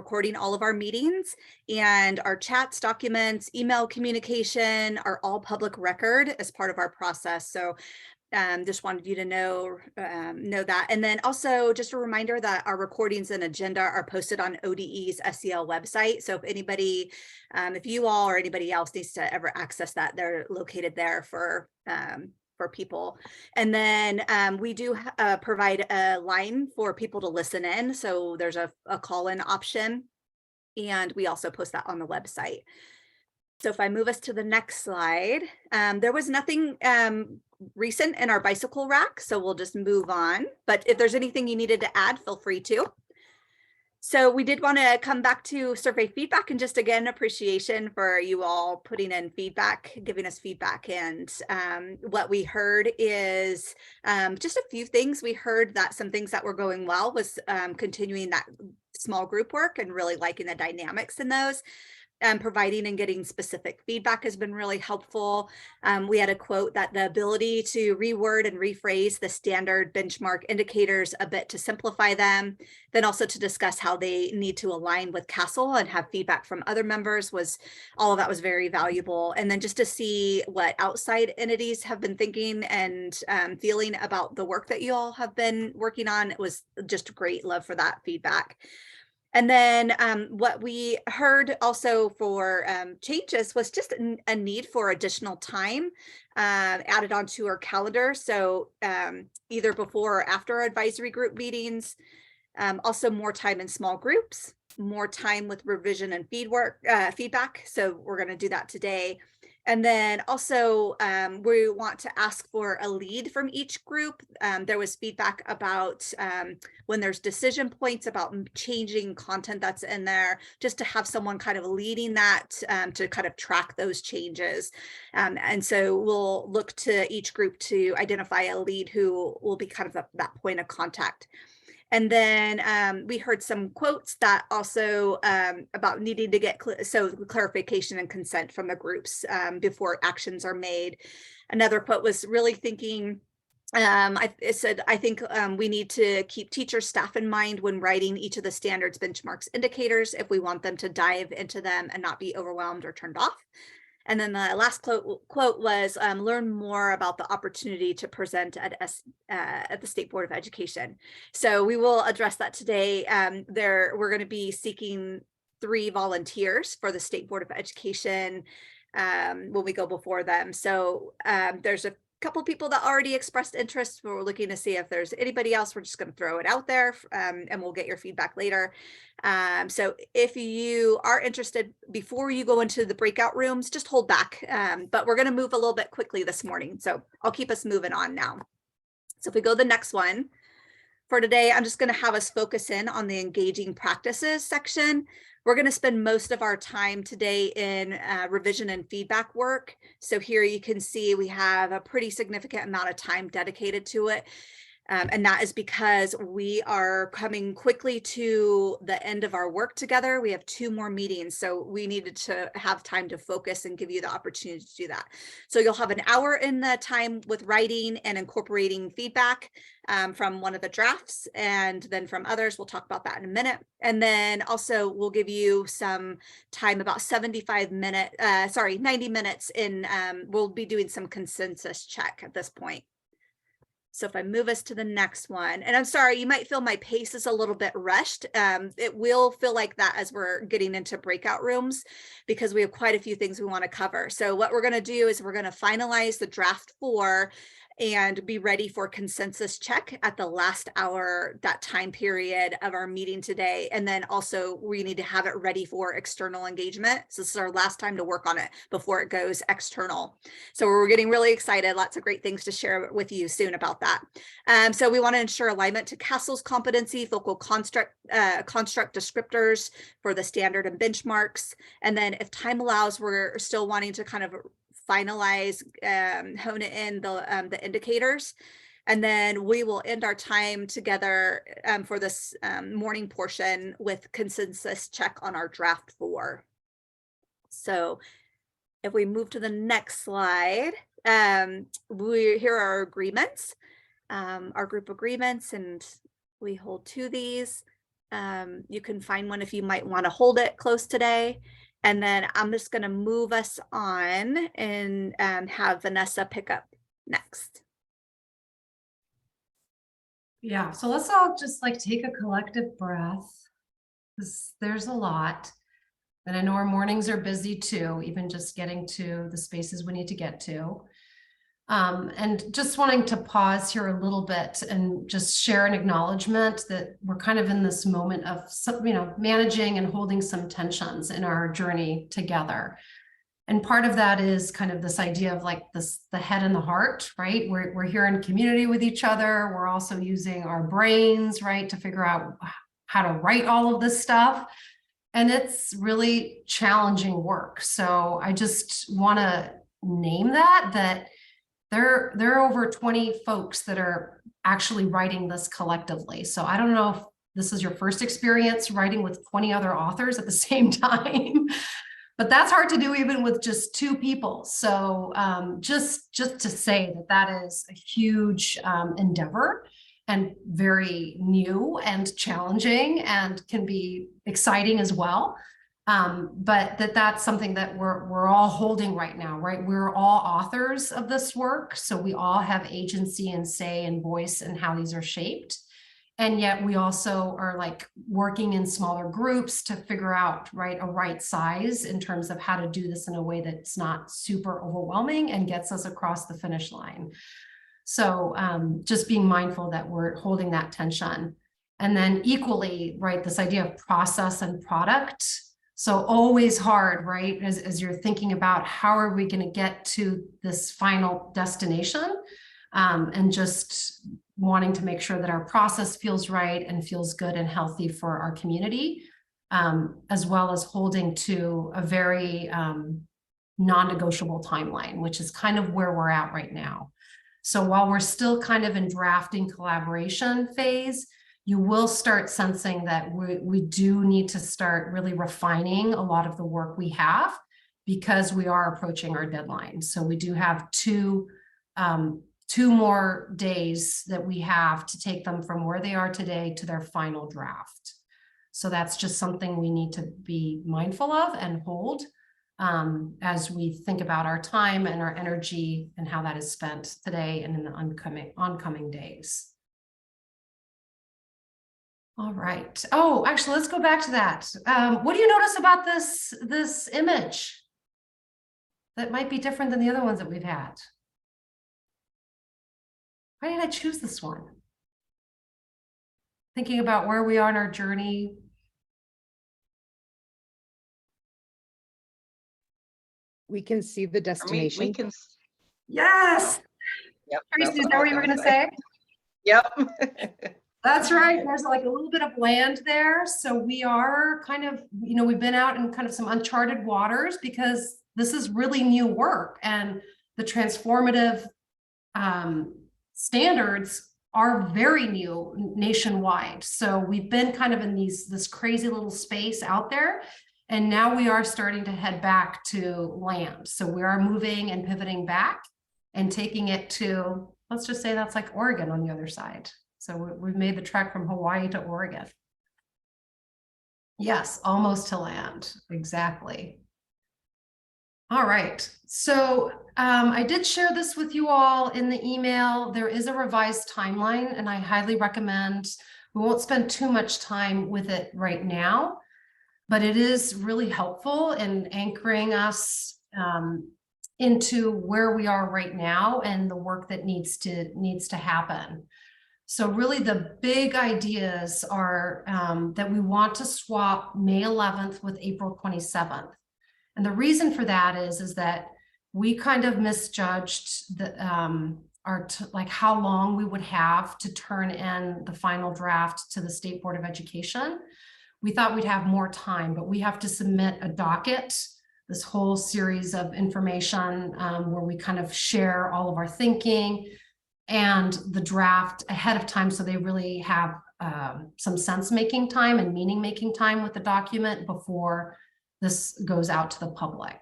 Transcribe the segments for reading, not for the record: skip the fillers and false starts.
recording all of our meetings, and our chats, documents, email communication are all public record as part of our process. So just wanted you to know that. And then also just a reminder that our recordings and agenda are posted on ODE's SEL website. So if anybody, if you all or anybody else needs to ever access that, they're located there for people. And then we do provide a line for people to listen in. So there's a call-in option, and we also post that on the website. So if I move us to the next slide, there was nothing recent in our bicycle rack, so we'll just move on. But if there's anything you needed to add, feel free to. So we did want to come back to survey feedback, and just again, appreciation for you all putting in feedback, giving us feedback. And what we heard is just a few things. We heard that some things that were going well was continuing that small group work and really liking the dynamics in those. Providing and getting specific feedback has been really helpful. We had a quote that the ability to reword and rephrase the standard benchmark indicators a bit to simplify them, then also to discuss how they need to align with CASEL and have feedback from other members, was all of that was very valuable. And then just to see what outside entities have been thinking and feeling about the work that you all have been working on, it was just great. Love for that feedback. And then what we heard also for changes was just a need for additional time added onto our calendar. So either before or after advisory group meetings, also more time in small groups, more time with revision and feedback. So we're going to do that today. And then also we want to ask for a lead from each group. There was feedback about when there's decision points about changing content that's in there, just to have someone kind of leading that to kind of track those changes. And so we'll look to each group to identify a lead who will be kind of that point of contact. And then we heard some quotes that also about needing to get clarification and consent from the groups before actions are made. Another quote was really thinking, it said, I think we need to keep teacher staff in mind when writing each of the standards, benchmarks, indicators, if we want them to dive into them and not be overwhelmed or turned off. And then the last quote was, learn more about the opportunity to present at the State Board of Education. So we will address that today. We're going to be seeking 3 volunteers for the State Board of Education when we go before them. So there's a couple people that already expressed interest. We're looking to see if there's anybody else. We're just going to throw it out there and we'll get your feedback later. So if you are interested, before you go into the breakout rooms, just hold back. But we're going to move a little bit quickly this morning. So I'll keep us moving on now. So if we go to the next one. For today, I'm just going to have us focus in on the engaging practices section. We're going to spend most of our time today in revision and feedback work. So here you can see we have a pretty significant amount of time dedicated to it. And that is because we are coming quickly to the end of our work together. We have 2 more meetings, so we needed to have time to focus and give you the opportunity to do that. So you'll have an hour in the time with writing and incorporating feedback from one of the drafts, and then from others. We'll talk about that in a minute. And then also we'll give you some time, about 90 minutes in, we'll be doing some consensus check at this point. So if I move us to the next one, and I'm sorry, you might feel my pace is a little bit rushed. It will feel like that as we're getting into breakout rooms, because we have quite a few things we want to cover. So what we're going to do is we're going to finalize the draft 4 and be ready for consensus check at the last hour, that time period of our meeting today. And then also we need to have it ready for external engagement. So this is our last time to work on it before it goes external. So we're getting really excited. Lots of great things to share with you soon about that. So we want to ensure alignment to CASEL's competency, focal construct descriptors for the standard and benchmarks. And then if time allows, we're still wanting to kind of finalize, hone it in the indicators. And then we will end our time together for this morning portion with consensus check on our draft 4. So if we move to the next slide, here are our agreements, our group agreements, and we hold to these. You can find one if you might want to hold it close today. And then I'm just going to move us on and have Vanessa pick up next. Yeah, so let's all just like take a collective breath, because there's a lot. And I know our mornings are busy too, even just getting to the spaces we need to get to. And just wanting to pause here a little bit and just share an acknowledgement that we're kind of in this moment of some, managing and holding some tensions in our journey together. And part of that is kind of this idea of like this, the head and the heart, right? We're here in community with each other. We're also using our brains, right, to figure out how to write all of this stuff. And it's really challenging work. So I just want to name that there are over 20 folks that are actually writing this collectively. So I don't know if this is your first experience writing with 20 other authors at the same time, but that's hard to do even with just 2 people. So just to say that is a huge endeavor and very new and challenging and can be exciting as well. But that's something that we're all holding right now, right? We're all authors of this work. So we all have agency and say and voice in how these are shaped. And yet we also are like working in smaller groups to figure out, right, a right size in terms of how to do this in a way that's not super overwhelming and gets us across the finish line. So just being mindful that we're holding that tension. And then equally, right, this idea of process and product. So always hard, right, as you're thinking about how are we going to get to this final destination, and just wanting to make sure that our process feels right and feels good and healthy for our community, as well as holding to a very non-negotiable timeline, which is kind of where we're at right now. So while we're still kind of in drafting collaboration phase, you will start sensing that we do need to start really refining a lot of the work we have, because we are approaching our deadline. So we do have two more days that we have to take them from where they are today to their final draft. So that's just something we need to be mindful of and hold as we think about our time and our energy and how that is spent today and in the oncoming days. All right. Oh, actually, let's go back to that. What do you notice about this image that might be different than the other ones that we've had? Why did I choose this one? Thinking about where we are in our journey. We can see the destination. We can. Yes. Yep. Tracy, is that what you were going to say? Yep. That's right. There's like a little bit of land there. So we are kind of, we've been out in kind of some uncharted waters because this is really new work, and the transformative standards are very new nationwide. So we've been kind of in this crazy little space out there. And now we are starting to head back to land. So we are moving and pivoting back and taking it to, let's just say that's like Oregon on the other side. So we've made the trek from Hawaii to Oregon. Yes, almost to land. Exactly. All right. So I did share this with you all in the email. There is a revised timeline, and I highly recommend, we won't spend too much time with it right now, but it is really helpful in anchoring us into where we are right now and the work that needs to happen. So really the big ideas are that we want to swap May 11th with April 27th. And the reason for that is that we kind of misjudged the, like how long we would have to turn in the final draft to the State Board of Education. We thought we'd have more time, but we have to submit a docket, this whole series of information where we kind of share all of our thinking and the draft ahead of time, so they really have some sense-making time and meaning-making time with the document before this goes out to the public.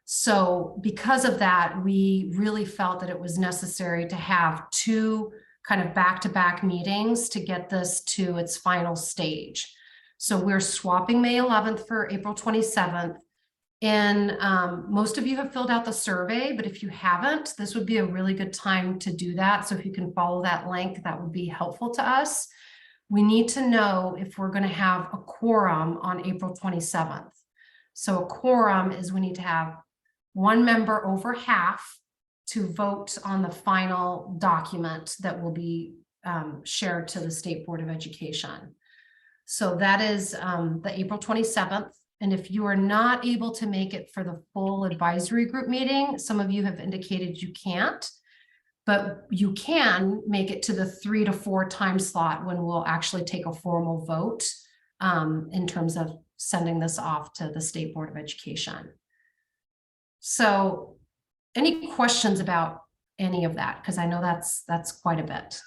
So because of that, we really felt that it was necessary to have 2 kind of back-to-back meetings to get this to its final stage. So we're swapping May 11th for April 27th. And most of you have filled out the survey, but if you haven't, this would be a really good time to do that. So if you can follow that link, that would be helpful to us. We need to know if we're going to have a quorum on April 27th. So a quorum is we need to have one member over half to vote on the final document that will be shared to the State Board of Education. So that is the April 27th. And if you are not able to make it for the full advisory group meeting, some of you have indicated you can't, but you can make it to the 3 to 4 time slot when we'll actually take a formal vote in terms of sending this off to the State Board of Education. So any questions about any of that? Because I know that's quite a bit.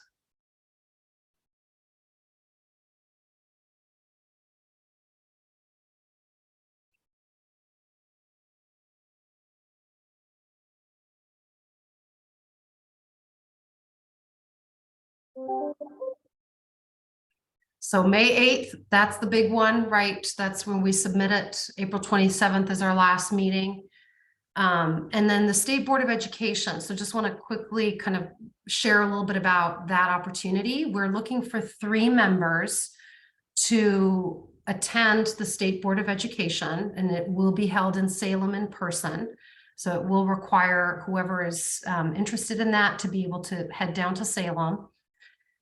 So May 8th, that's the big one, right? That's when we submit it. April 27th is our last meeting. And then the State Board of Education. So just want to quickly kind of share a little bit about that opportunity. We're looking for 3 members to attend the State Board of Education, and it will be held in Salem in person. So it will require whoever is interested in that to be able to head down to Salem.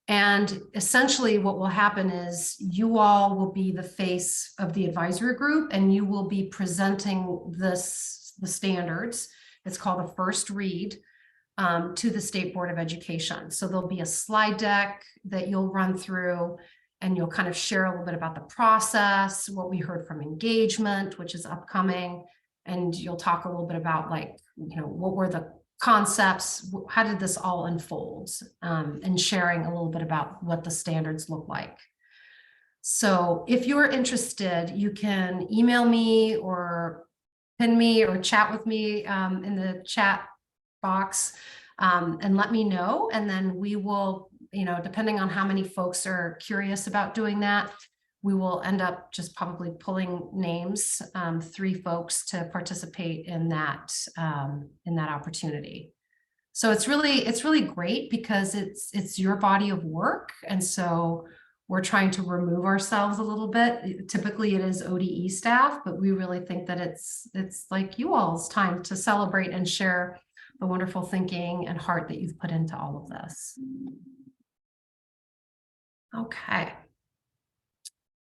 And essentially what will happen is you all will be the face of the advisory group, and you will be presenting the standards. It's called a first read to the State Board of Education. So there'll be a slide deck that you'll run through, and you'll kind of share a little bit about the process, what we heard from engagement, which is upcoming. And you'll talk a little bit about, like, you know, what were the concepts, how did this all unfold, and sharing a little bit about what the standards look like. So if you're interested, you can email me or pin me or chat with me in the chat box and let me know. And then we will, you know, depending on how many folks are curious about doing that, we will end up just probably pulling names, 3 folks to participate in that opportunity. So it's really great because it's your body of work. And so we're trying to remove ourselves a little bit. Typically it is ODE staff, but we really think that it's like you all's time to celebrate and share the wonderful thinking and heart that you've put into all of this. Okay.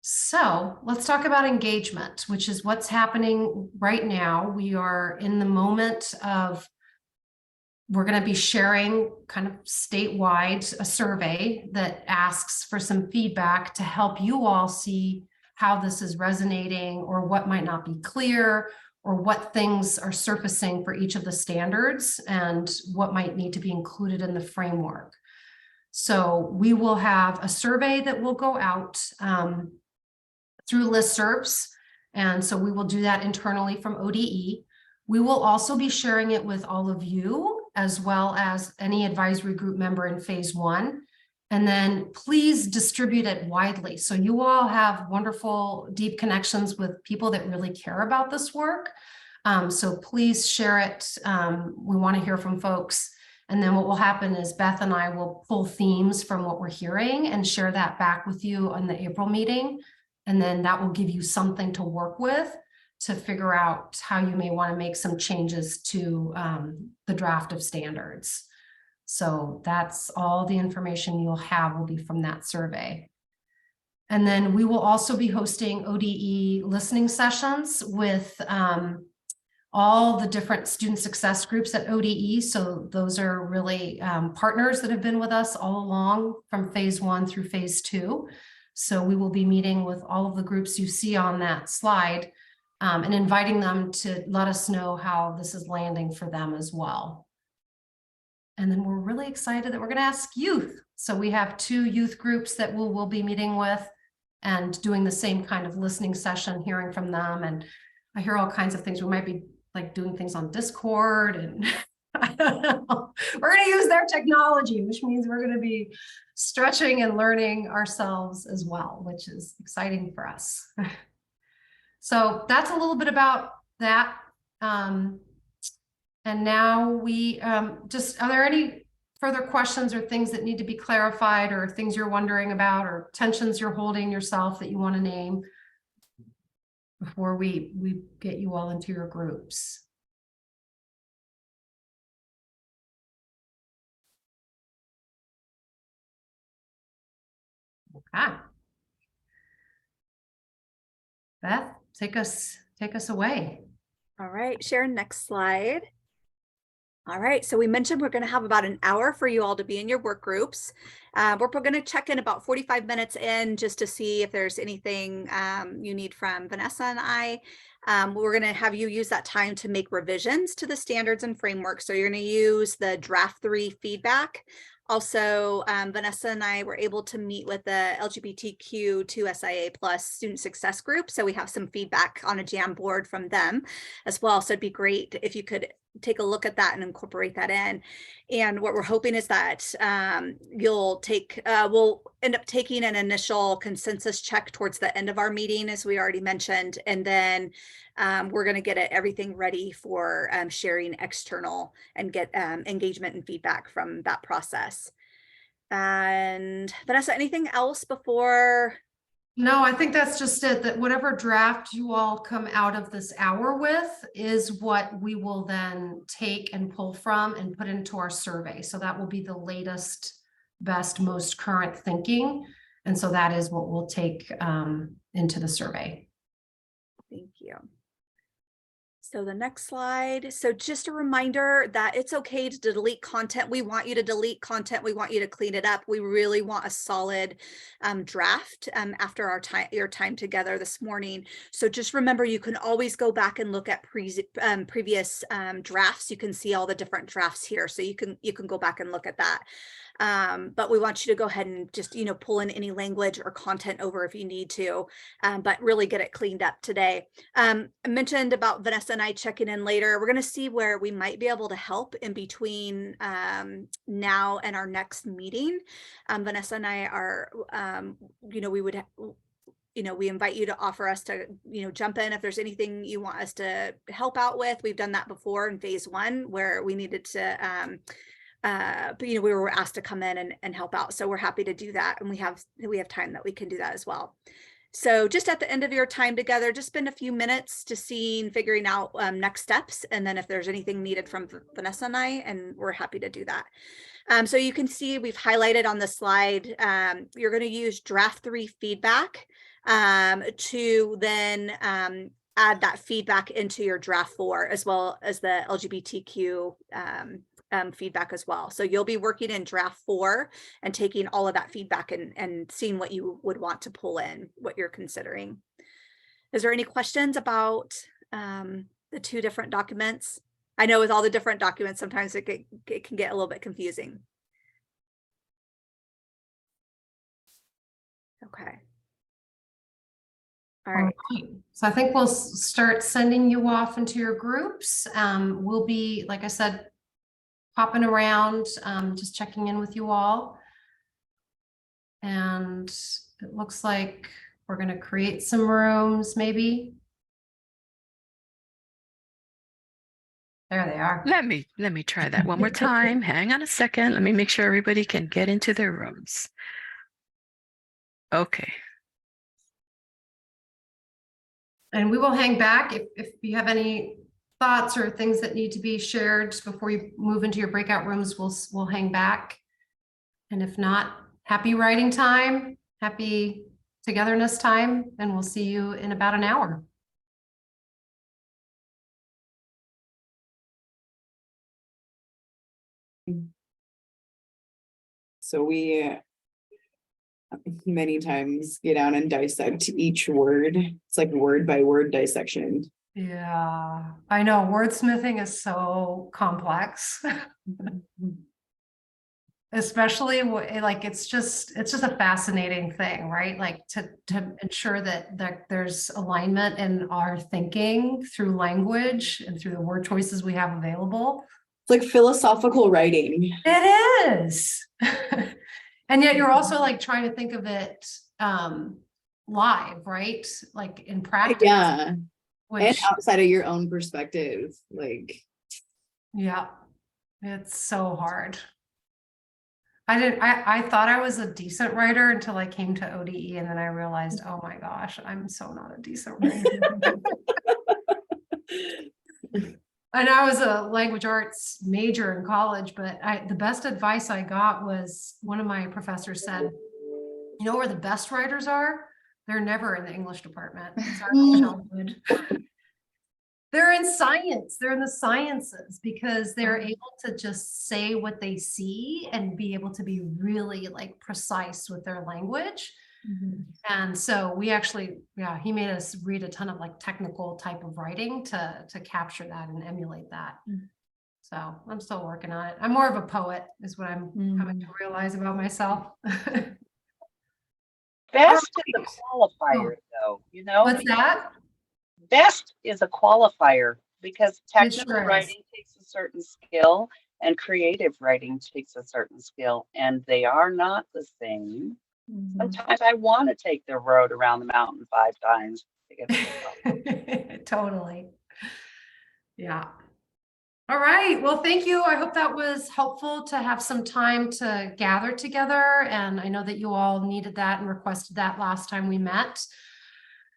So let's talk about engagement, which is what's happening right now. We are in the moment of, we're going to be sharing kind of statewide a survey that asks for some feedback to help you all see how this is resonating, or what might not be clear, or what things are surfacing for each of the standards and what might need to be included in the framework. So we will have a survey that will go out through listservs. And so we will do that internally from ODE. We will also be sharing it with all of you, as well as any advisory group member in phase 1. And then please distribute it widely. So you all have wonderful, deep connections with people that really care about this work. So please share it. We want to hear from folks. And then what will happen is Beth and I will pull themes from what we're hearing and share that back with you on the April meeting. And then that will give you something to work with to figure out how you may want to make some changes to the draft of standards. So that's all the information you'll have will be from that survey. And then we will also be hosting ODE listening sessions with all the different student success groups at ODE. So those are really partners that have been with us all along from phase 1 through phase 2. So we will be meeting with all of the groups you see on that slide and inviting them to let us know how this is landing for them as well. And then we're really excited that we're going to ask youth. So we have 2 youth groups that we'll be meeting with and doing the same kind of listening session, hearing from them. And I hear all kinds of things. We might be like doing things on Discord and I don't know. We're going to use their technology, which means we're going to be stretching and learning ourselves as well, which is exciting for us. So that's a little bit about that. And now we are there any further questions or things that need to be clarified, or things you're wondering about, or tensions you're holding yourself that you want to name before we get you all into your groups? Okay. Beth, take us away. All right, Sharon, next slide. All right, so we mentioned we're going to have about an hour for you all to be in your work groups. We're going to check in about 45 minutes in just to see if there's anything you need from Vanessa and I. We're going to have you use that time to make revisions to the standards and framework. So you're going to use the draft 3 feedback. Also, Vanessa and I were able to meet with the LGBTQ2 SIA plus student success group. So we have some feedback on a Jamboard from them as well. So it'd be great if you could take a look at that and incorporate that in. And what we're hoping is that we'll end up taking an initial consensus check towards the end of our meeting, as we already mentioned, and then we're going to get everything ready for sharing external and get engagement and feedback from that process. And Vanessa, anything else before? No, I think that's just it, that whatever draft you all come out of this hour with is what we will then take and pull from and put into our survey. So that will be the latest, best, most current thinking. And so that is what we'll take into the survey. Thank you. So the next slide. So just a reminder that it's okay to delete content. We want you to delete content. We want you to clean it up. We really want a solid draft after your time together this morning. So just remember, you can always go back and look at previous drafts. You can see all the different drafts here. So you can go back and look at that. But we want you to go ahead and just, pull in any language or content over if you need to, but really get it cleaned up today. I mentioned about Vanessa and I checking in later. We're going to see where we might be able to help in between now and our next meeting. Vanessa and I are, we invite you to offer us to, jump in if there's anything you want us to help out with. We've done that before in phase 1 where we needed to, but we were asked to come in and help out. So we're happy to do that. And we have time that we can do that as well. So just at the end of your time together, just spend a few minutes to figuring out next steps. And then if there's anything needed from Vanessa and I, and we're happy to do that. So you can see we've highlighted on the slide, you're going to use draft 3 feedback to then add that feedback into your draft 4, as well as the LGBTQ feedback as well. So you'll be working in draft 4 and taking all of that feedback and seeing what you would want to pull in, what you're considering. Is there any questions about the 2 different documents? I know with all the different documents, sometimes it can get a little bit confusing. Okay. All right. So I think we'll start sending you off into your groups. We'll be, like I said, popping around, just checking in with you all. And it looks like we're going to create some rooms, maybe. There they are. Let me try that one more time. Hang on a second. Let me make sure everybody can get into their rooms. Okay. And we will hang back if you have any thoughts or things that need to be shared before you move into your breakout rooms. We'll hang back. And if not, happy writing time, happy togetherness time, and we'll see you in about an hour. So we many times get down and dissect each word. It's like word by word dissection. Yeah, I know wordsmithing is so complex. Especially like it's just a fascinating thing, right? Like to ensure that there's alignment in our thinking through language and through the word choices we have available. It's like philosophical writing. It is. And yet you're also like trying to think of it live, right? Like in practice. Yeah. And Which, outside of your own perspective, like. yeah, it's so hard. I thought I was a decent writer until I came to ODE, and then I realized, oh my gosh, I'm so not a decent writer. And I was a language arts major in college, but the best advice I got was one of my professors said, you know where the best writers are? They're never in the English department. Sorry, childhood. They're in science. They're in the sciences because they're able to just say what they see and be able to be really like precise with their language. And so we actually, yeah, he made us read a ton of like technical type of writing to capture that and emulate that. So I'm still working on it. I'm more of a poet is what I'm coming to realize about myself. Best is a qualifier, though, you know? What's that? Best is a qualifier because technical sure is. writing takes a certain skill and creative writing takes a certain skill, and they are not the same. Sometimes I want to take the road around the mountain 5 times to get to the top. Totally. Yeah. All right. Well, thank you. I hope that was helpful to have some time to gather together. And I know that you all needed that and requested that last time we met.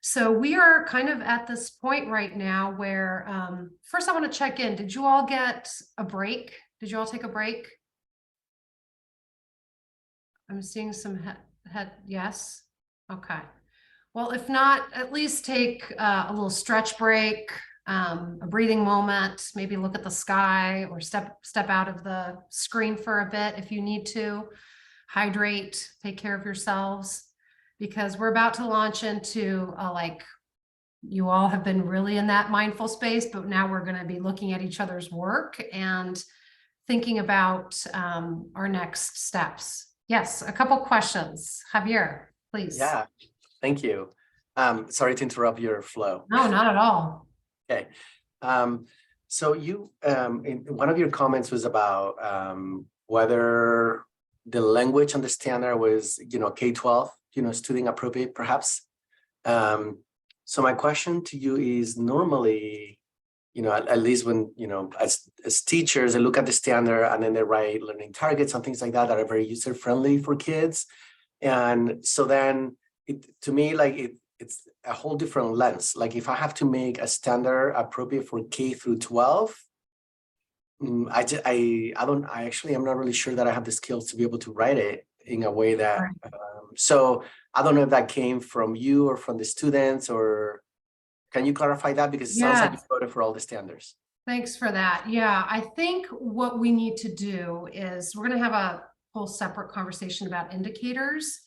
So we are kind of at this point right now where first I want to check in. Did you all get a break? Did you all take a break? I'm seeing some yes. Okay. Well, if not, at least take a little stretch break, a breathing moment, maybe look at the sky or step out of the screen for a bit if you need to. Hydrate, take care of yourselves, because we're about to launch into like, you all have been really in that mindful space, but now we're going to be looking at each other's work and thinking about our next steps. Yes, a couple questions. Javier, please. Yeah, thank you. Sorry to interrupt your flow. No, not at all. Okay. So you, in one of your comments was about whether the language understander was, K-12, student appropriate, perhaps. So my question to you is normally, at least when, as teachers, they look at the standard and then they write learning targets and things like that are very user-friendly for kids. And so then to me, like it's a whole different lens. Like if I have to make a standard appropriate for K through 12, I'm not really sure that I have the skills to be able to write it in a way that, so I don't know if that came from you or from the students, or can you clarify that? Because it sounds like you wrote it for all the standards. Thanks for that. Yeah, I think what we need to do is we're going to have a whole separate conversation about indicators,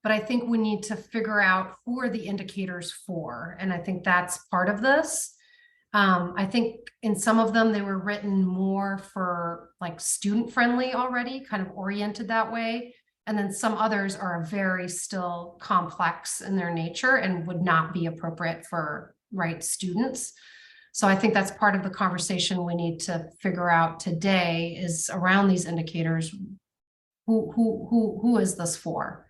but I think we need to figure out who are the indicators for. And I think that's part of this. I think in some of them, they were written more for like student friendly already, kind of oriented that way. And then some others are very still complex in their nature and would not be appropriate for students. So I think that's part of the conversation we need to figure out today is around these indicators. Who is this for?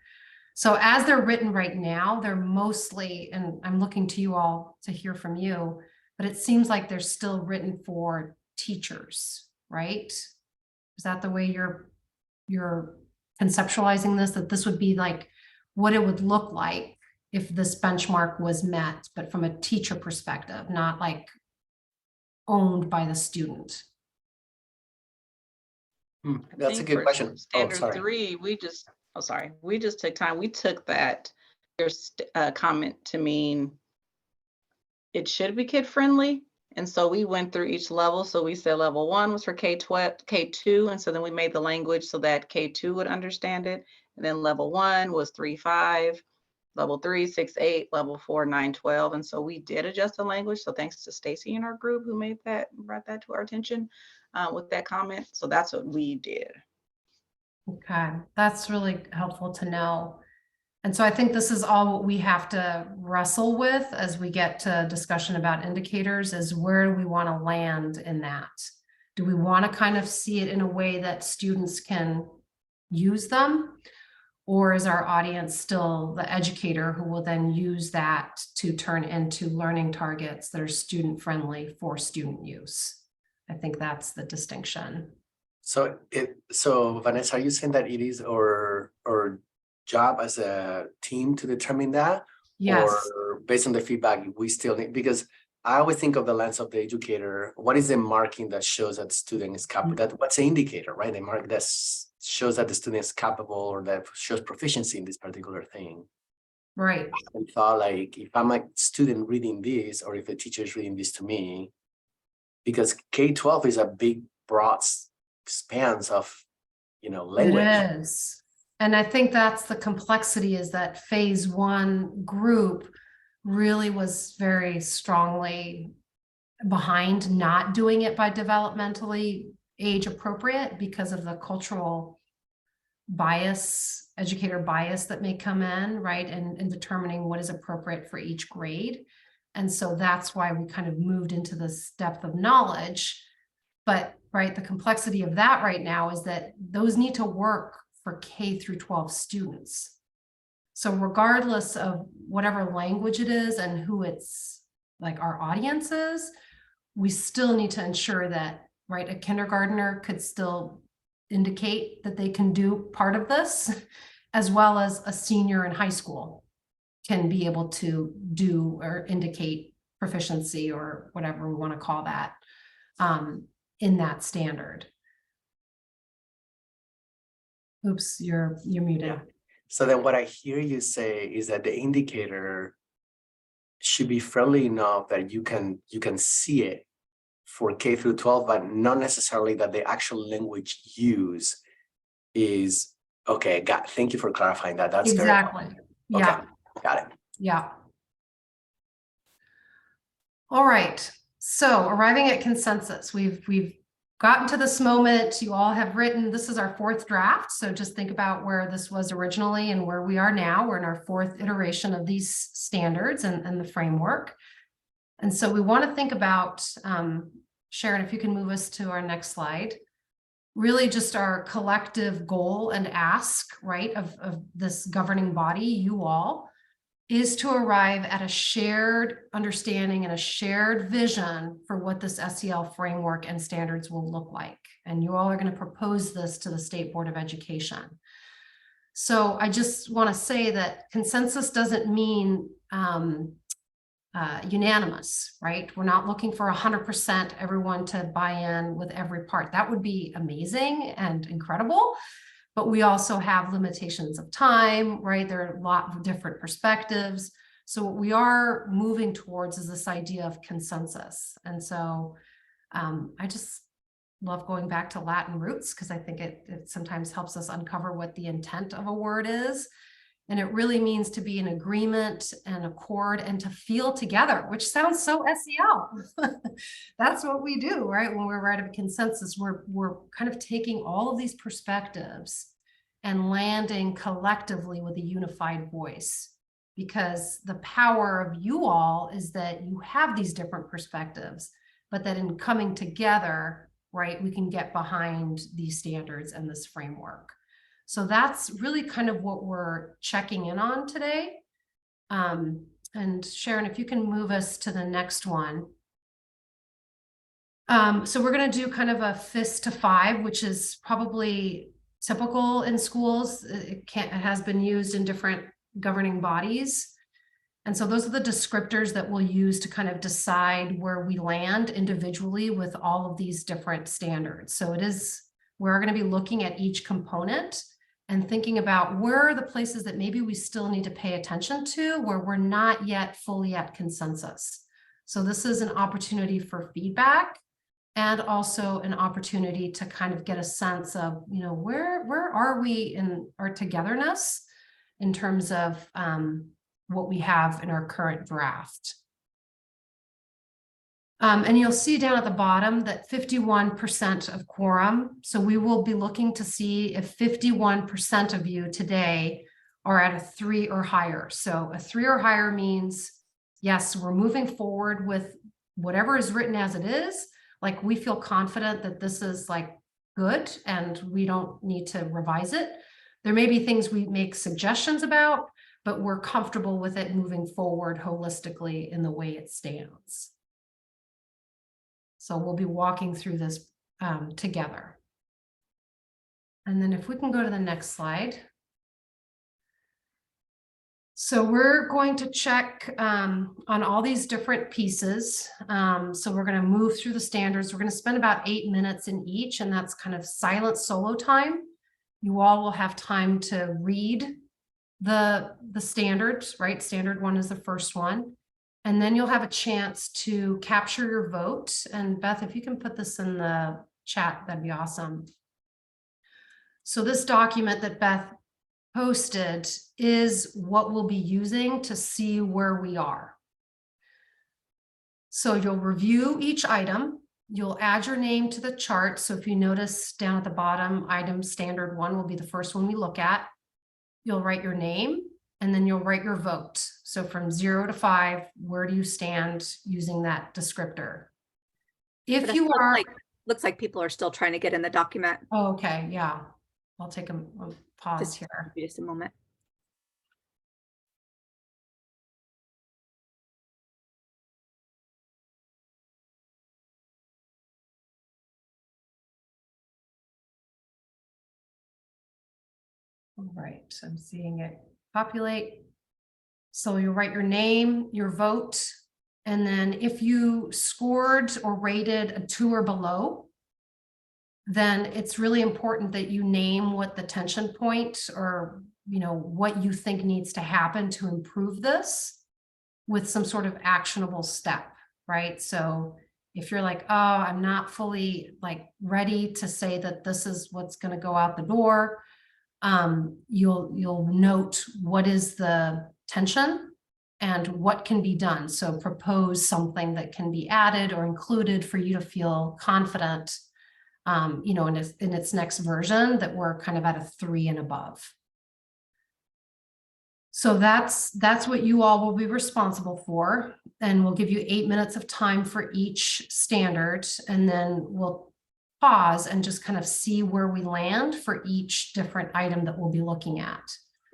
So as they're written right now, they're mostly, and I'm looking to you all to hear from you, but it seems like they're still written for teachers, right? Is that the way you're conceptualizing this, that this would be like what it would look like if this benchmark was met, but from a teacher perspective, not like owned by the student? That's a good question. Standard 3, we just took time. We took that your comment to mean it should be kid friendly. And so we went through each level. So we said level 1 was for K2. And so then we made the language so that K2 would understand it. And then level 1 was 3-5, level 3, 6-8, level 4, 9-12. And so we did adjust the language. So thanks to Stacy in our group who brought that to our attention with that comment. So that's what we did. Okay, that's really helpful to know. And so I think this is all what we have to wrestle with as we get to discussion about indicators is where do we want to land in that? Do we want to kind of see it in a way that students can use them? Or is our audience still the educator who will then use that to turn into learning targets that are student friendly for student use? I think that's the distinction. So Vanessa, are you saying that it is our job as a team to determine that? Yes. Or based on the feedback, we still need, because I always think of the lens of the educator. What is the marking that shows that the student is capable? What's the indicator, right? The mark that shows that the student is capable or that shows proficiency in this particular thing. Right. I thought, like, if I'm a student reading this, or if a teacher is reading this to me, because K-12 is a big, broad spans of, language. It is. And I think that's the complexity, is that phase one group really was very strongly behind not doing it by developmentally age appropriate because of the cultural bias, educator bias that may come in, right? And in determining what is appropriate for each grade. And so that's why we kind of moved into this depth of knowledge. But right, the complexity of that right now is that those need to work for K through 12 students. So regardless of whatever language it is and who it's like our audience is, we still need to ensure that, right, a kindergartner could still indicate that they can do part of this, as well as a senior in high school can be able to do or indicate proficiency or whatever we want to call that in that standard. Oops, you're muted. Yeah. So then what I hear you say is that the indicator should be friendly enough that you can see it for K through 12, but not necessarily that the actual language used is okay. Thank you for clarifying that. That's exactly. Very Yeah. Okay, got it. Yeah. All right. So arriving at consensus, we've gotten to this moment. You all have written, this is our fourth draft. So just think about where this was originally and where we are now. We're in our fourth iteration of these standards and the framework. And so we want to think about, Sharon, if you can move us to our next slide, really just our collective goal and ask, right, of this governing body, you all, is to arrive at a shared understanding and a shared vision for what this SEL framework and standards will look like. And you all are going to propose this to the State Board of Education. So I just want to say that consensus doesn't mean unanimous, right? We're not looking for 100% everyone to buy in with every part. That would be amazing and incredible. But we also have limitations of time, right? There are a lot of different perspectives. So what we are moving towards is this idea of consensus. And so I just love going back to Latin roots because I think it sometimes helps us uncover what the intent of a word is. And it really means to be in agreement and accord and to feel together, which sounds so SEL. That's what we do, right? When we're right of a consensus, we're kind of taking all of these perspectives and landing collectively with a unified voice. Because the power of you all is that you have these different perspectives, but that in coming together, right, we can get behind these standards and this framework. So that's really kind of what we're checking in on today. And Sharon, if you can move us to the next one. So we're going to do kind of a fist to 5, which is probably typical in schools. It has been used in different governing bodies. And so those are the descriptors that we'll use to kind of decide where we land individually with all of these different standards. So we're going to be looking at each component and thinking about where are the places that maybe we still need to pay attention to, where we're not yet fully at consensus. So this is an opportunity for feedback and also an opportunity to kind of get a sense of, where are we in our togetherness in terms of what we have in our current draft. And you'll see down at the bottom that 51% of quorum. So we will be looking to see if 51% of you today are at a 3 or higher. So a 3 or higher means, yes, we're moving forward with whatever is written as it is, like we feel confident that this is like good and we don't need to revise it. There may be things we make suggestions about, but we're comfortable with it moving forward holistically in the way it stands. So we'll be walking through this together. And then if we can go to the next slide. So we're going to check on all these different pieces. So we're going to move through the standards. We're going to spend about 8 minutes in each, and that's kind of silent solo time. You all will have time to read the standards, right? Standard 1 is the first one. And then you'll have a chance to capture your vote. And Beth, if you can put this in the chat, that'd be awesome. So this document that Beth posted is what we'll be using to see where we are. So you'll review each item. You'll add your name to the chart. So if you notice down at the bottom, item standard 1 will be the first one we look at. You'll write your name and then you'll write your vote. So from 0 to 5, where do you stand using that descriptor? If you are, looks like people are still trying to get in the document. oh, okay, yeah. I'll take a pause Just here. just a moment. All right, I'm seeing it populate. So you write your name, your vote, and then if you scored or rated a 2 or below, then it's really important that you name what the tension point or, you know, what you think needs to happen to improve this with some sort of actionable step, right? So if you're like, oh, I'm not fully like ready to say that this is what's going to go out the door, you'll note what is the tension and what can be done. So propose something that can be added or included for you to feel confident, you know, in its next version that we're kind of at a 3 and above. So that's what you all will be responsible for. And we'll give you 8 minutes of time for each standard, and then we'll pause and just kind of see where we land for each different item that we'll be looking at.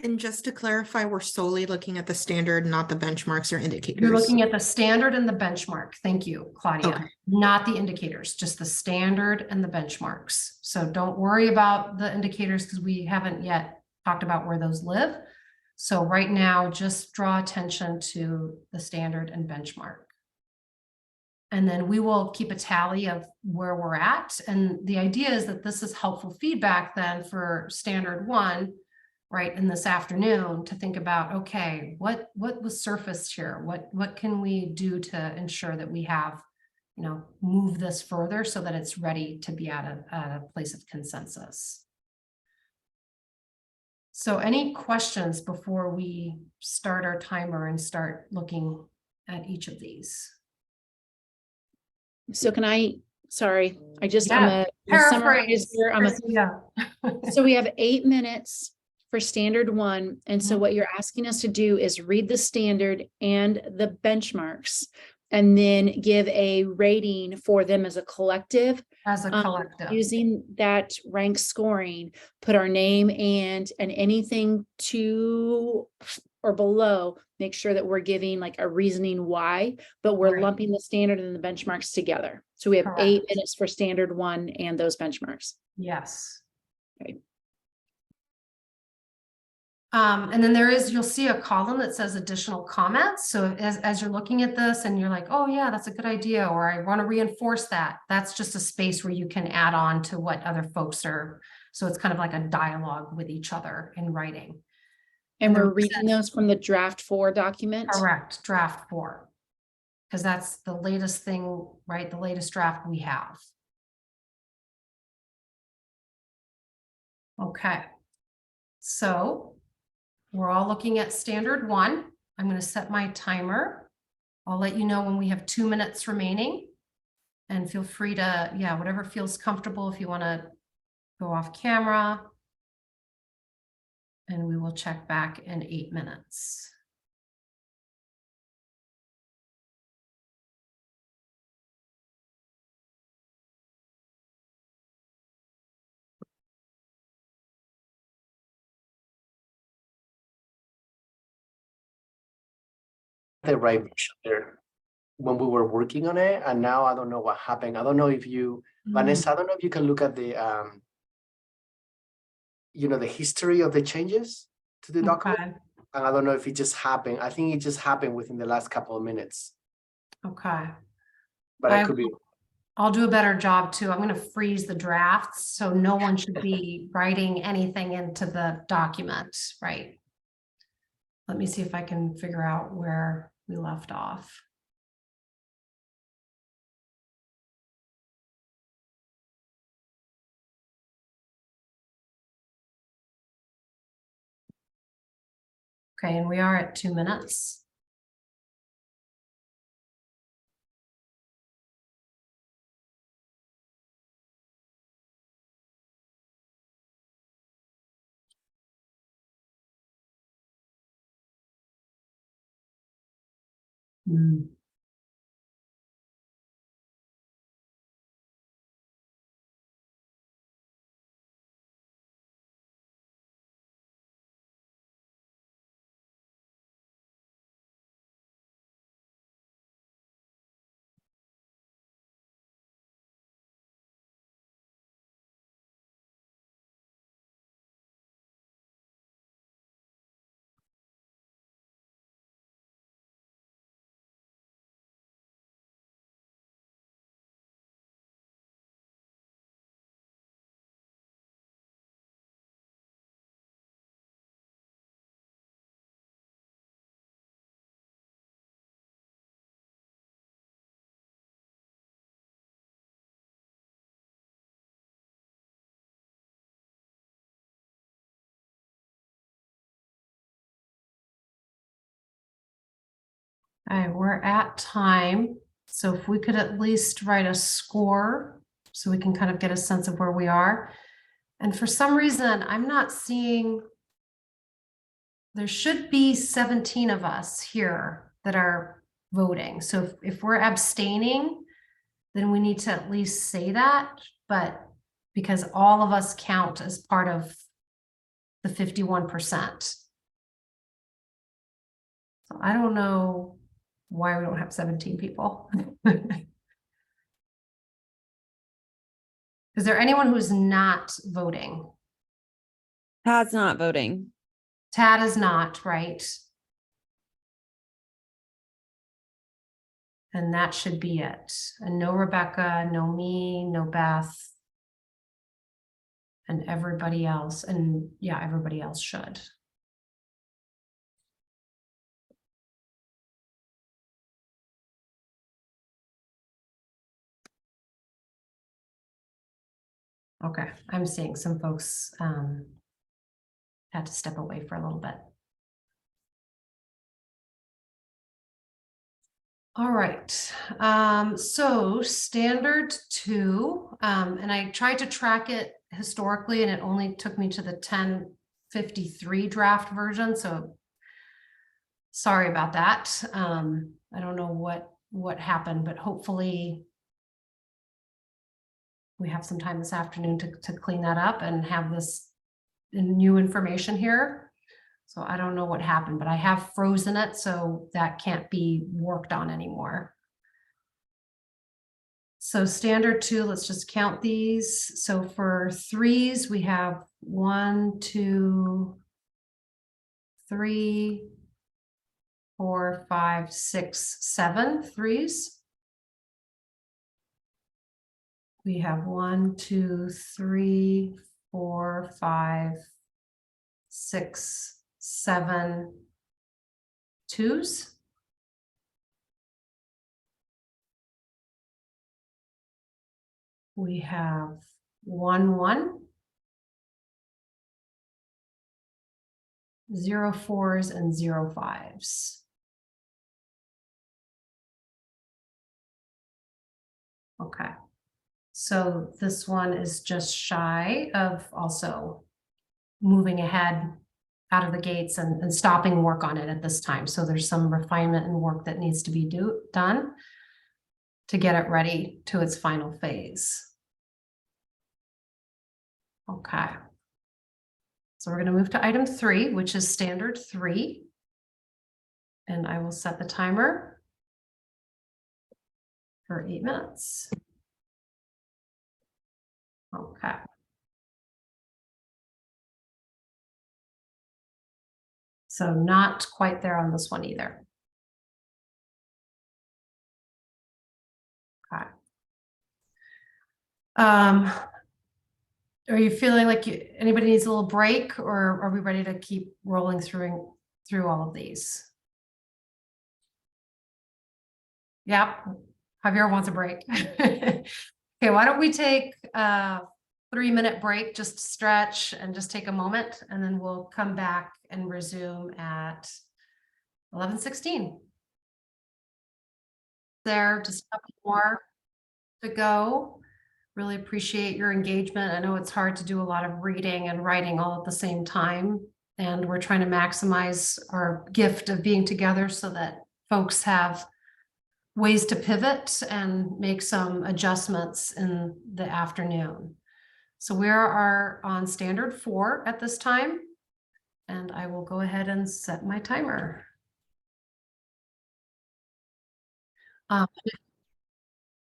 And just to clarify, we're solely looking at the standard, not the benchmarks or indicators. You're looking at the standard and the benchmark. Thank you, Claudia. Okay. Not the indicators, just the standard and the benchmarks. So don't worry about the indicators because we haven't yet talked about where those live. So right now, just draw attention to the standard and benchmark. And then we will keep a tally of where we're at. And the idea is that this is helpful feedback then for standard 1, right, in this afternoon to think about, okay, what was surfaced here? What can we do to ensure that we have, you know, move this further so that it's ready to be at a place of consensus. So any questions before we start our timer and start looking at each of these? So can I, sorry, I'm Yeah, a summarize here. Yeah. So we have 8 minutes for standard 1. And so Mhm. what you're asking us to do is read the standard and the benchmarks and then give a rating for them as a collective. As a collective. Using that rank scoring, put our name and anything 2 or below, make sure that we're giving like a reasoning why, but we're Right. lumping the standard and the benchmarks together. So we have Correct. 8 minutes for standard 1 and those benchmarks. Yes. Okay. And then you'll see a column that says additional comments. So as you're looking at this and you're like, oh yeah, that's a good idea, or I want to reinforce that, that's just a space where you can add on to what other folks are. So it's kind of like a dialogue with each other in writing. And we're reading those from the draft 4 document. Correct, draft 4. Because that's the latest thing, right? The latest draft we have. Okay. So we're all looking at standard 1. I'm going to set my timer. I'll let you know when we have 2 minutes remaining. And feel free to, yeah, whatever feels comfortable if you want to go off camera. And we will check back in 8 minutes. the right version there when we were working on it, and now I don't know what happened. I don't know if you, Vanessa, I don't know if you can look at the, the history of the changes to the document. Okay. And I don't know if it just happened. I think it just happened within the last couple of minutes, Okay. but I could be. I'll do a better job too. I'm going to freeze the drafts, so no one should be writing anything into the document, right? Let me see if I can figure out where we left off. Okay, and we are at 2 minutes. All right, we're at time. So if we could at least write a score so we can kind of get a sense of where we are. And for some reason, I'm not seeing, there should be 17 of us here that are voting. So if we're abstaining, then we need to at least say that, but because all of us count as part of the 51%. So I don't know why we don't have 17 people. Is there anyone who's not voting? Todd's not voting. Tad is not, right? And that should be it. And no Rebecca, no me, no Beth. And everybody else. And yeah, everybody else should. Okay, I'm seeing some folks had to step away for a little bit. All right, so standard 2, and I tried to track it historically and it only took me to the 1053 draft version, so sorry about that. I don't know what happened, but hopefully we have some time this afternoon to clean that up and have this new information here. So I don't know what happened, but I have frozen it, so that can't be worked on anymore. So standard 2, let's just count these. So for 3s, we have 1, 2, 3, 4, 5, 6, 7 3s. We have 1, 2, 3, 4, 5, 6, 7 2s. We have 1, 1, 0 4s and 0 5s. Okay. So this one is just shy of also moving ahead out of the gates and stopping work on it at this time. So there's some refinement and work that needs to be done to get it ready to its final phase. Okay. So we're going to move to item 3, which is standard 3. And I will set the timer for 8 minutes. Okay. So not quite there on this one either. Okay. Are you feeling like anybody needs a little break, or are we ready to keep rolling through all of these? Yep. Javier wants a break. Okay, why don't we take a 3-minute break, just to stretch and just take a moment, and then we'll come back and resume at 11:16. There, just a couple more to go. Really appreciate your engagement. I know it's hard to do a lot of reading and writing all at the same time, and we're trying to maximize our gift of being together so that folks have ways to pivot and make some adjustments in the afternoon. So we are on standard 4 at this time, and I will go ahead and set my timer.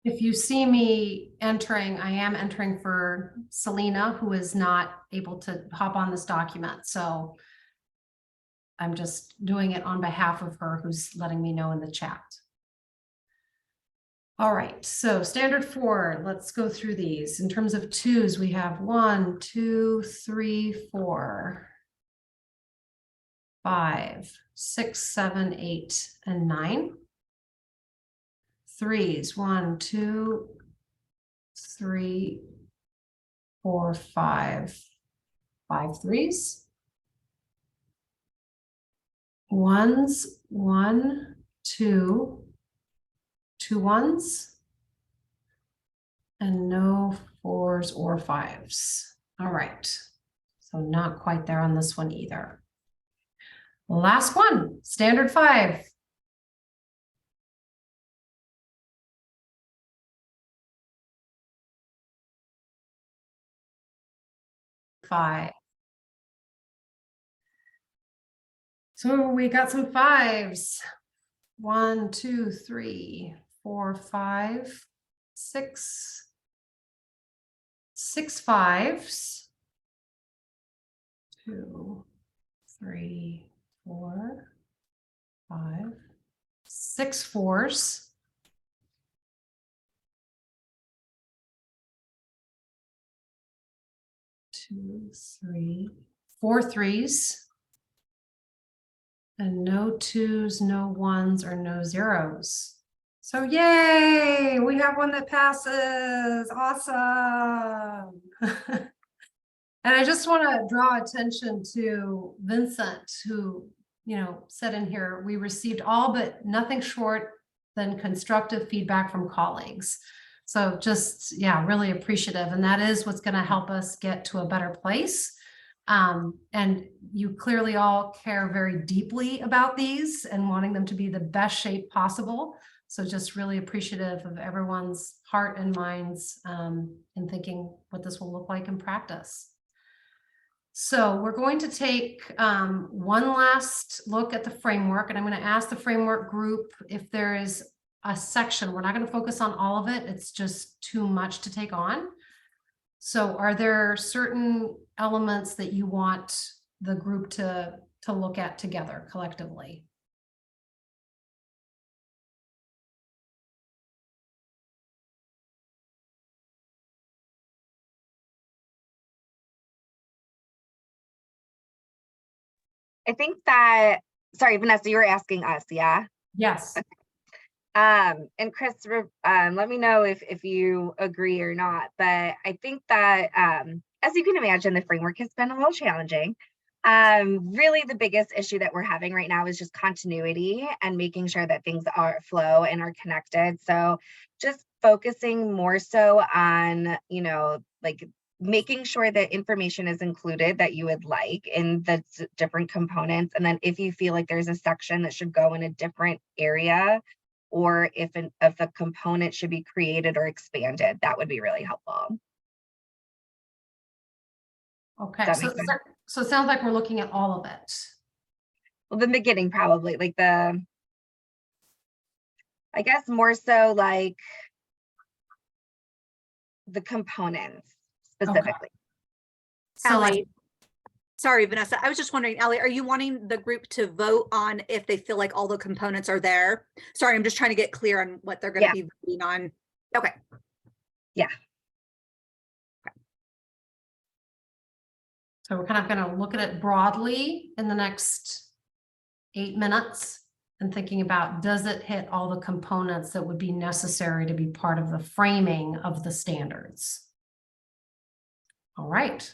If you see me entering, I am entering for Selena, who is not able to hop on this document. So I'm just doing it on behalf of her, who's letting me know in the chat. All right, so standard 4, let's go through these. In terms of 2s, we have 1, 2, 3, 4, 5, 6, 7, 8, and 9. 3s, 1, 2, 3, 4, 5, 5 3s. 1s, 1, 2, 2 1s, and no 4s or 5s. All right, so not quite there on this one either. Last one, standard 5. So we got some 5s. 1, 2, 3, 4, 5, 6. 6 5s. 2, 3, 4, 5, 6 4s. 2, 3, 4 3s. And no 2s, no 1s, or no 0s. So yay, we have one that passes. Awesome. And I just want to draw attention to Vincent, who, said in here, we received all but nothing short than constructive feedback from colleagues. So just, yeah, really appreciative. And that is what's going to help us get to a better place. And you clearly all care very deeply about these and wanting them to be the best shape possible. So just really appreciative of everyone's heart and minds in thinking what this will look like in practice. So we're going to take one last look at the framework, and I'm going to ask the framework group if there is a section. We're not going to focus on all of it. It's just too much to take on. So are there certain elements that you want the group to look at together collectively? I think that, sorry, Vanessa, you were asking us, yeah? Yes. And Chris, let me know if you agree or not, but I think that, as you can imagine, the framework has been a little challenging. Really the biggest issue that we're having right now is just continuity and making sure that things flow and are connected. So just focusing more so on, like making sure that information is included that you would like in the different components. And then if you feel like there's a section that should go in a different area, or if a component should be created or expanded, that would be really helpful. Okay, so it sounds like we're looking at all of it. well, the beginning probably, like I guess more so like the components specifically. So like, Allie, sorry, Vanessa. I was just wondering, Allie, are you wanting the group to vote on if they feel like all the components are there? Sorry, I'm just trying to get clear on what they're going to be voting on. Okay. so we're kind of going to look at it broadly in the next 8 minutes and thinking about, does it hit all the components that would be necessary to be part of the framing of the standards? All right.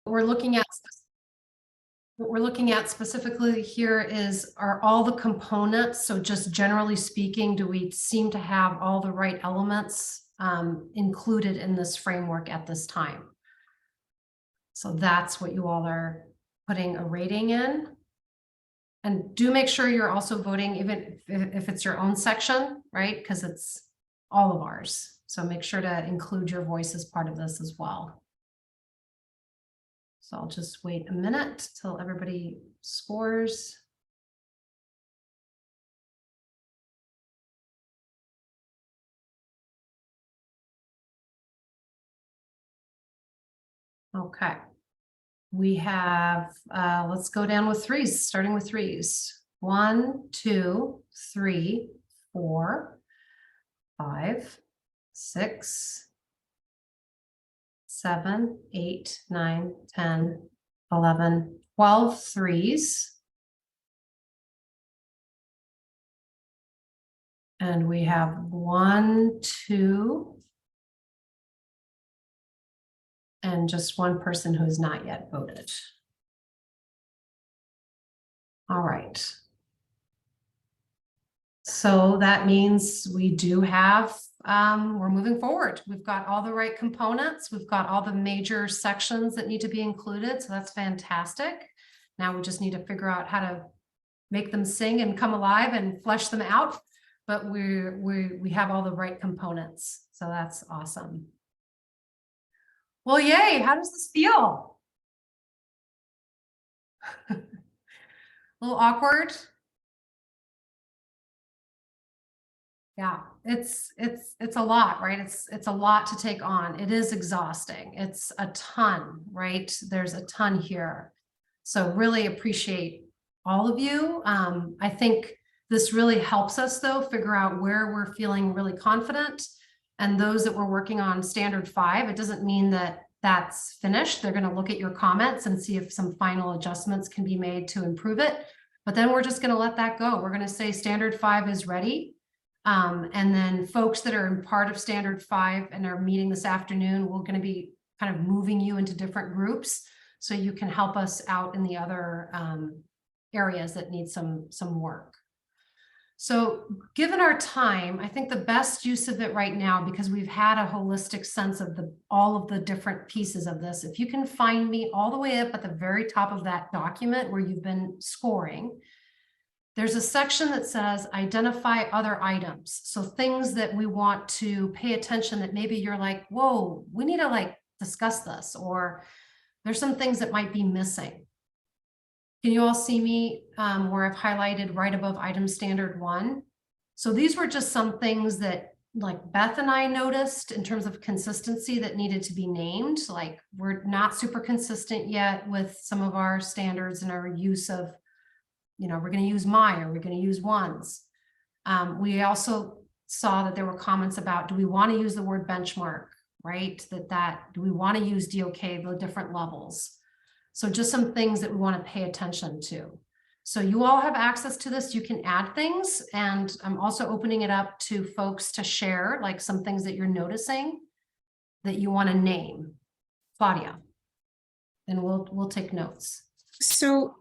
What we're looking at specifically here is, are all the components, so just generally speaking, do we seem to have all the right elements included in this framework at this time? So that's what you all are putting a rating in. And do make sure you're also voting, even if it's your own section, right? Because it's all of ours. So make sure to include your voice as part of this as well. So I'll just wait a minute till everybody scores. Okay. We have, let's go down with threes, starting with threes. 1, 2, 3, 4, 5, 6, 7, 8, 9, 10, 11, 12 threes. And we have 1, 2, and just one person who's not yet voted. All right. So that means we do have, we're moving forward. We've got all the right components. We've got all the major sections that need to be included. So that's fantastic. Now we just need to figure out how to make them sing and come alive and flesh them out. But we have all the right components. So that's awesome. Well, yay. How does this feel? A little awkward. Yeah, it's a lot, right? It's a lot to take on. It is exhausting. It's a ton, right? There's a ton here. So really appreciate all of you. I think this really helps us though, figure out where we're feeling really confident, and those that we're working on standard 5, it doesn't mean that that's finished. They're going to look at your comments and see if some final adjustments can be made to improve it. But then we're just going to let that go. We're going to say standard 5 is ready. And then folks that are in part of standard 5 and are meeting this afternoon, we're going to be kind of moving you into different groups so you can help us out in the other areas that need some work. So given our time, I think the best use of it right now, because we've had a holistic sense of all of the different pieces of this, if you can find me all the way up at the very top of that document where you've been scoring, there's a section that says identify other items. So things that we want to pay attention, that maybe you're like, whoa, we need to like discuss this, or there's some things that might be missing. Can you all see me where I've highlighted right above item standard 1? So these were just some things that like Beth and I noticed in terms of consistency that needed to be named. Like we're not super consistent yet with some of our standards and our use of, you know, we're going to use my, or we're going to use ones. We also saw that there were comments about, do we want to use the word benchmark, right? Do we want to use DOK, the different levels? So just some things that we want to pay attention to. So you all have access to this. You can add things. And I'm also opening it up to folks to share, like some things that you're noticing that you want to name. Claudia, and we'll take notes. So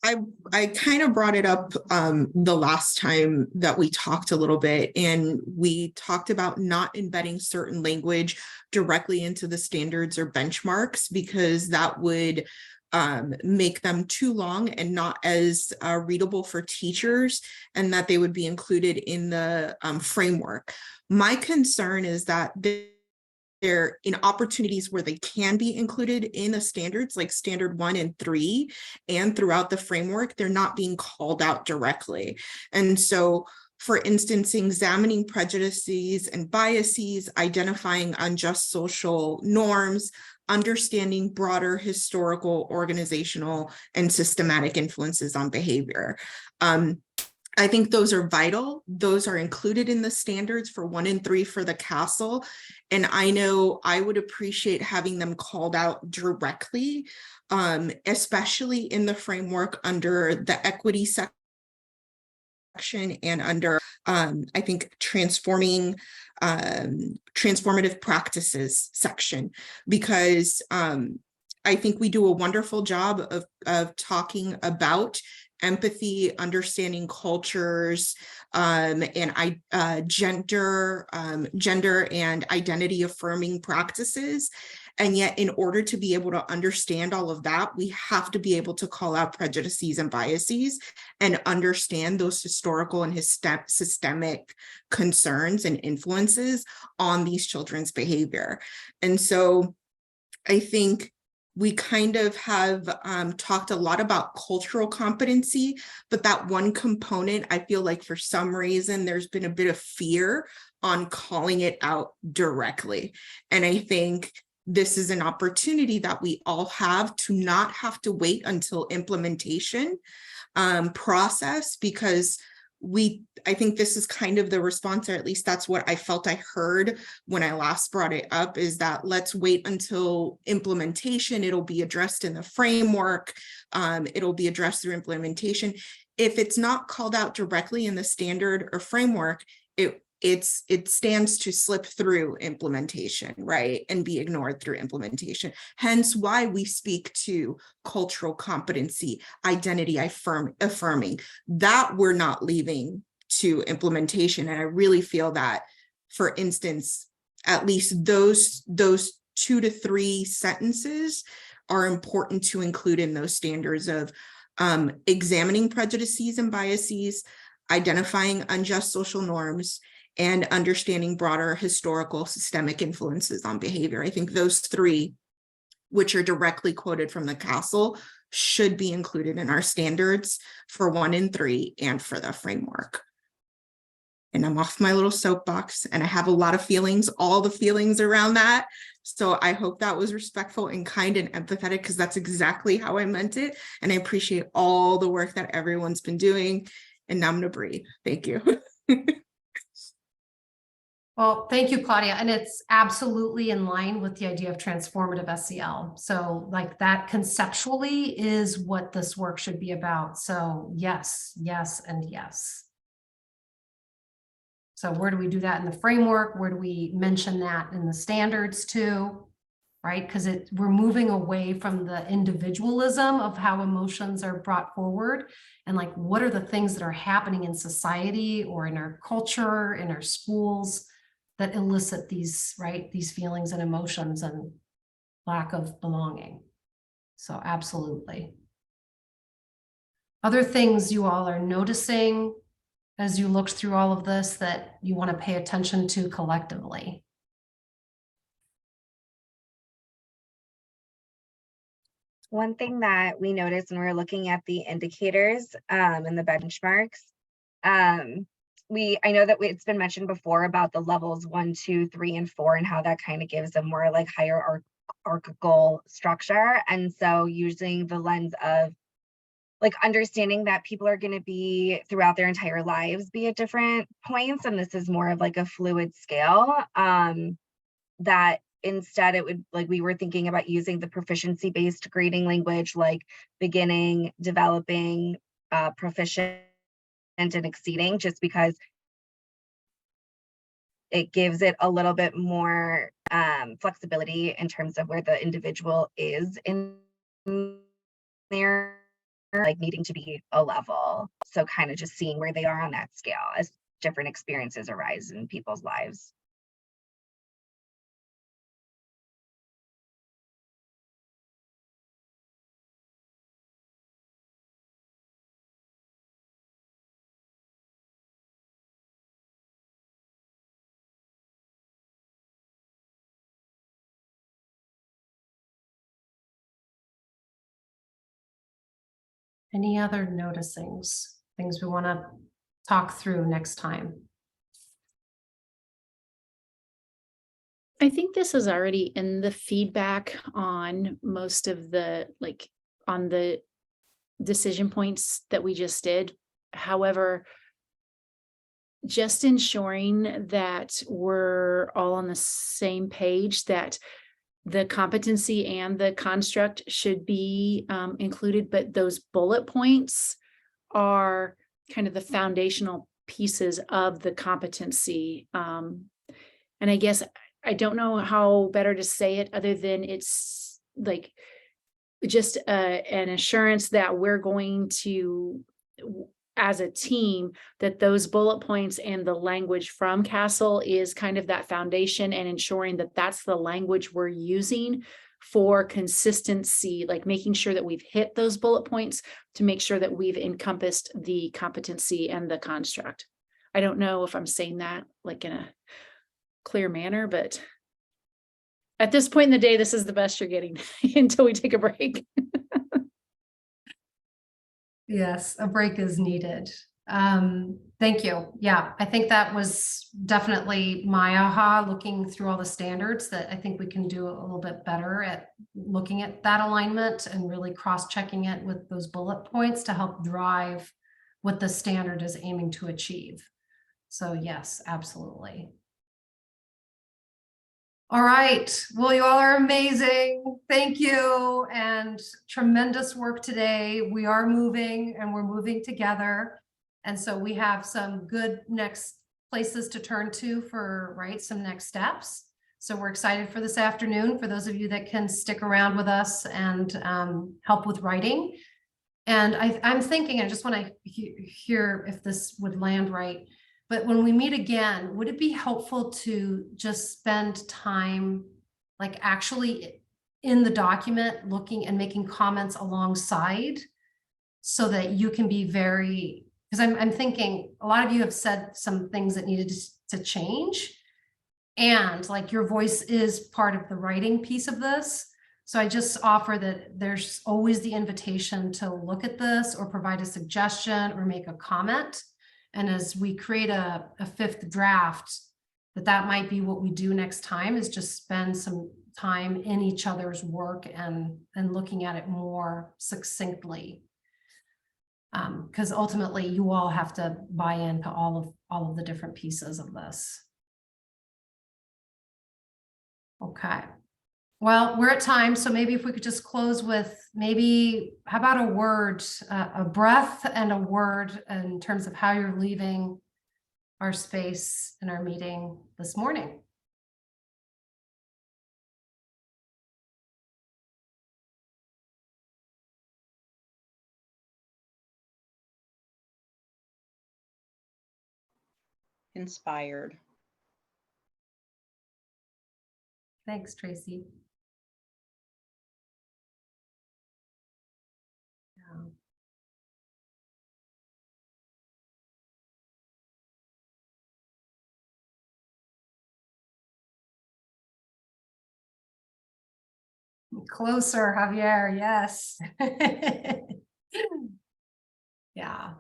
I kind of brought it up the last time that we talked a little bit, and we talked about not embedding certain language directly into the standards or benchmarks because that would make them too long and not as readable for teachers, and that they would be included in the framework. My concern is that they're in opportunities where they can be included in the standards, like standard 1 and 3, and throughout the framework, they're not being called out directly. And so, for instance, examining prejudices and biases, identifying unjust social norms, understanding broader historical, organizational, and systematic influences on behavior. I think those are vital. Those are included in the standards for 1 and 3 for the CASEL. And I know I would appreciate having them called out directly, especially in the framework under the equity section and under, I think, transformative practices section, because I think we do a wonderful job of talking about empathy, understanding cultures, and gender and identity affirming practices. And yet, in order to be able to understand all of that, we have to be able to call out prejudices and biases and understand those historical and systemic concerns and influences on these children's behavior. And so I think we kind of have talked a lot about cultural competency, but that one component, I feel like for some reason, there's been a bit of fear on calling it out directly. And I think this is an opportunity that we all have to not have to wait until implementation process, because I think this is kind of the response, or at least that's what I felt I heard when I last brought it up, is that let's wait until implementation. It'll be addressed in the framework. It'll be addressed through implementation. If it's not called out directly in the standard or framework, it stands to slip through implementation, right, and be ignored through implementation. Hence why we speak to cultural competency, identity affirming, that we're not leaving to implementation. And I really feel that, for instance, at least those 2 to 3 sentences are important to include in those standards of examining prejudices and biases, identifying unjust social norms, and understanding broader historical systemic influences on behavior. I think those 3, which are directly quoted from the CASEL, should be included in our standards for 1 and 3 and for the framework. And I'm off my little soapbox, and I have a lot of feelings, all the feelings around that. So I hope that was respectful and kind and empathetic, because that's exactly how I meant it. And I appreciate all the work that everyone's been doing. And now I'm gonna breathe. Thank you. Well, thank you, Claudia. And it's absolutely in line with the idea of transformative SEL. So like that conceptually is what this work should be about. So yes, yes, and yes. So where do we do that in the framework? Where do we mention that in the standards too? Right? Because we're moving away from the individualism of how emotions are brought forward, and like, what are the things that are happening in society or in our culture, in our schools, that elicit these, right, these feelings and emotions and lack of belonging. So absolutely. Other things you all are noticing as you looked through all of this that you want to pay attention to collectively? One thing that we noticed when we were looking at the indicators and the benchmarks, I know that it's been mentioned before about the levels 1, 2, 3, and 4, and how that kind of gives a more like hierarchical structure. And so using the lens of like understanding that people are going to be throughout their entire lives be at different points, and this is more of like a fluid scale, that instead it would, like, we were thinking about using the proficiency based grading language, like beginning, developing, proficient, and exceeding, just because it gives it a little bit more flexibility in terms of where the individual is in their like needing to be a level. So kind of just seeing where they are on that scale as different experiences arise in people's lives. Any other noticings, things we want to talk through next time? I think this is already in the feedback on most of the, like, on the decision points that we just did. However, just ensuring that we're all on the same page, that the competency and the construct should be included, but those bullet points are kind of the foundational pieces of the competency. And I guess I don't know how better to say it other than it's like just an assurance that we're going to, as a team, that those bullet points and the language from Castle is kind of that foundation, and ensuring that that's the language we're using for consistency, like making sure that we've hit those bullet points to make sure that we've encompassed the competency and the construct. I don't know if I'm saying that like in a clear manner, but at this point in the day, this is the best you're getting until we take a break. Yes, a break is needed. Thank you. Yeah, I think that was definitely my aha, looking through all the standards, that I think we can do a little bit better at looking at that alignment and really cross-checking it with those bullet points to help drive what the standard is aiming to achieve. So yes, absolutely. All right. Well, you all are amazing. Thank you. And tremendous work today. We are moving, and we're moving together. And so we have some good next places to turn to for, right, some next steps. So we're excited for this afternoon, for those of you that can stick around with us and help with writing. And I'm thinking, I just want to hear if this would land right. But when we meet again, would it be helpful to just spend time, like actually in the document, looking and making comments alongside, so that you can be very, because I'm thinking a lot of you have said some things that needed to change, and like your voice is part of the writing piece of this. So I just offer that there's always the invitation to look at this or provide a suggestion or make a comment. And as we create a fifth draft, that might be what we do next time, is just spend some time in each other's work and looking at it more succinctly. Because ultimately you all have to buy into all of the different pieces of this. Okay. Well, we're at time, so maybe if we could just close with maybe, how about a word, a breath and a word in terms of how you're leaving our space and our meeting this morning. Inspired. Thanks, Tracy. Yeah. Closer, Javier, yes. Yeah.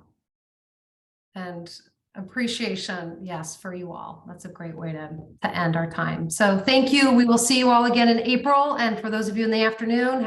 And appreciation, yes, for you all. That's a great way to end our time. So thank you. We will see you all again in April. And for those of you in the afternoon,